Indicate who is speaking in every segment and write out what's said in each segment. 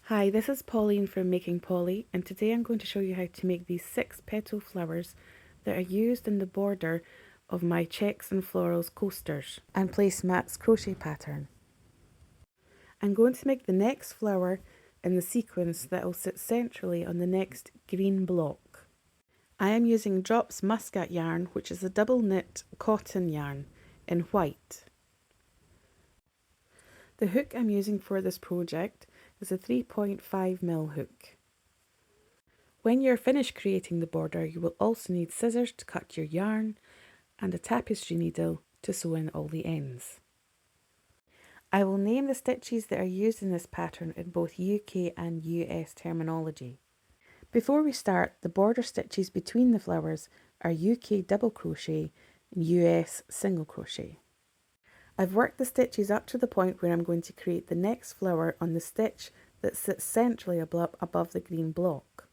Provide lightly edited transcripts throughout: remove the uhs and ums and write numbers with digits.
Speaker 1: Hi, this is Pauline from Making Polly, and today I'm going to show you how to make these 6 petal flowers that are used in the border of my checks and florals coasters and placemats crochet pattern. I'm going to make the next flower in the sequence that will sit centrally on the next green block. I am using Drops Muskat yarn, which is a double knit cotton yarn in white. The hook I'm using for this project is a 3.5mm hook. When you're finished creating the border, you will also need scissors to cut your yarn and a tapestry needle to sew in all the ends. I will name the stitches that are used in this pattern in both UK and US terminology. Before we start, the border stitches between the flowers are UK double crochet and US single crochet. I've worked the stitches up to the point where I'm going to create the next flower on the stitch that sits centrally above the green block.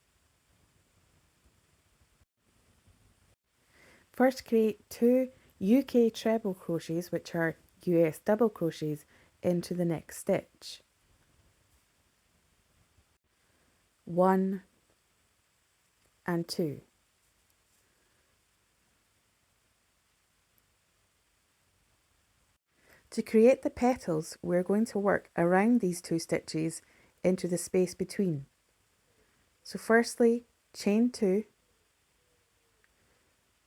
Speaker 1: First, create 2 UK treble crochets, which are US double crochets, into the next stitch. 1 and 2. To create the petals, we're going to work around these 2 stitches into the space between. So firstly, chain 2,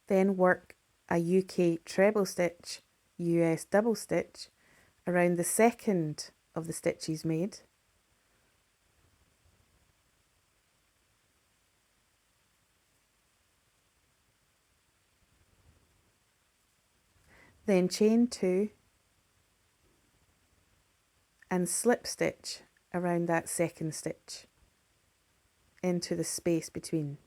Speaker 1: then work a UK treble stitch, US double stitch around the second of the stitches made. Then chain 2 and slip stitch around that second stitch into the space between.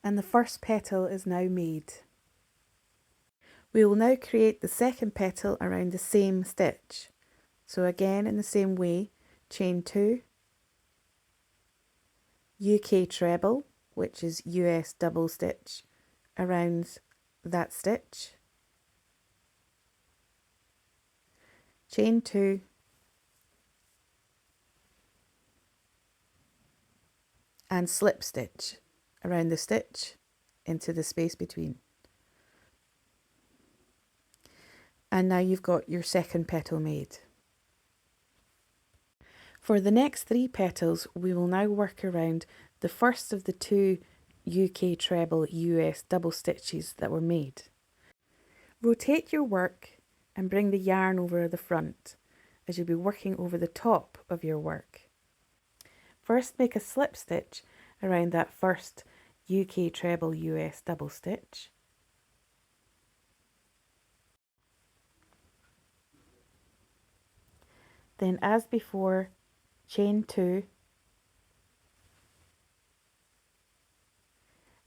Speaker 1: And the first petal is now made. We will now create the second petal around the same stitch. So again, in the same way, chain 2, UK treble, which is US double stitch, around that stitch, chain 2, and slip stitch around the stitch into the space between. And now you've got your second petal made. For the next 3 petals, we will now work around the first of the 2 UK treble US double stitches that were made. Rotate your work and bring the yarn over the front as you'll be working over the top of your work. First, make a slip stitch around that first UK treble US double stitch. Then, as before, chain 2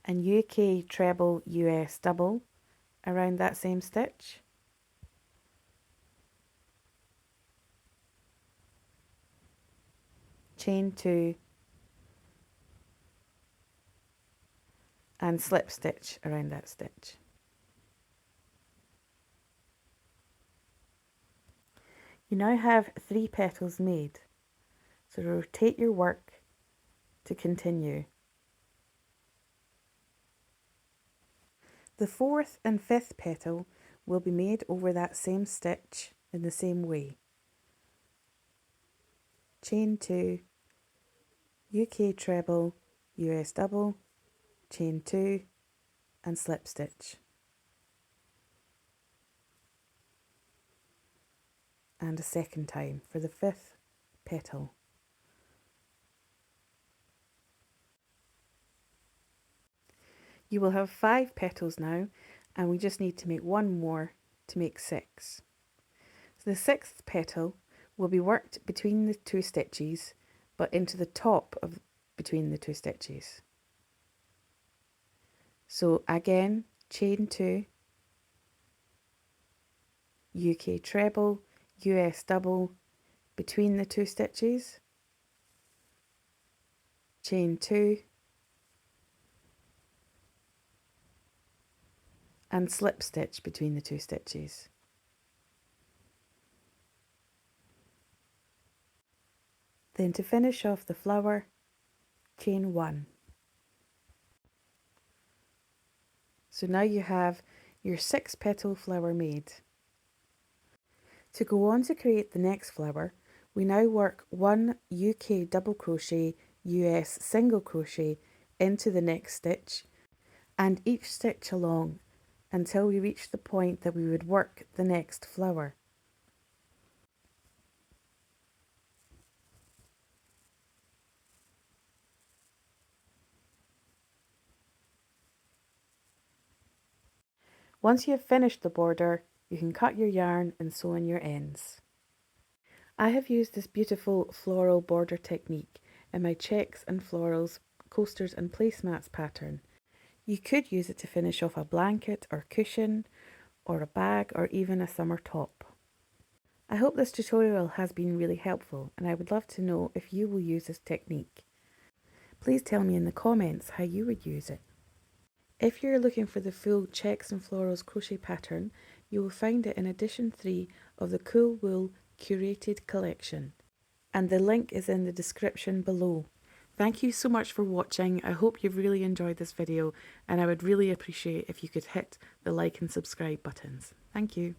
Speaker 1: and UK treble US double around that same stitch. Chain 2 and slip stitch around that stitch. You now have 3 petals made, so rotate your work to continue. The 4th and 5th petal will be made over that same stitch in the same way. Chain 2, UK treble, US double, chain 2 and slip stitch. And a second time for the 5th petal. You will have 5 petals now, and we just need to make 1 more to make 6. So the 6th petal will be worked between the 2 stitches, but into the top of between the 2 stitches. So again, chain 2, UK treble, US double between the 2 stitches, chain 2 and slip stitch between the 2 stitches. Then to finish off the flower, chain 1. So now you have your 6 petal flower made. To go on to create the next flower, we now work 1 UK double crochet, US single crochet into the next stitch and each stitch along until we reach the point that we would work the next flower. Once you have finished the border, you can cut your yarn and sew in your ends. I have used this beautiful floral border technique in my checks and florals, coasters and placemats pattern. You could use it to finish off a blanket or cushion, or a bag, or even a summer top. I hope this tutorial has been really helpful, and I would love to know if you will use this technique. Please tell me in the comments how you would use it. If you're looking for the full checks and florals crochet pattern, you will find it in edition 3 of the Cool Wool curated collection, and the link is in the description below. Thank you so much for watching. I hope you've really enjoyed this video, and I would really appreciate if you could hit the like and subscribe buttons. Thank you.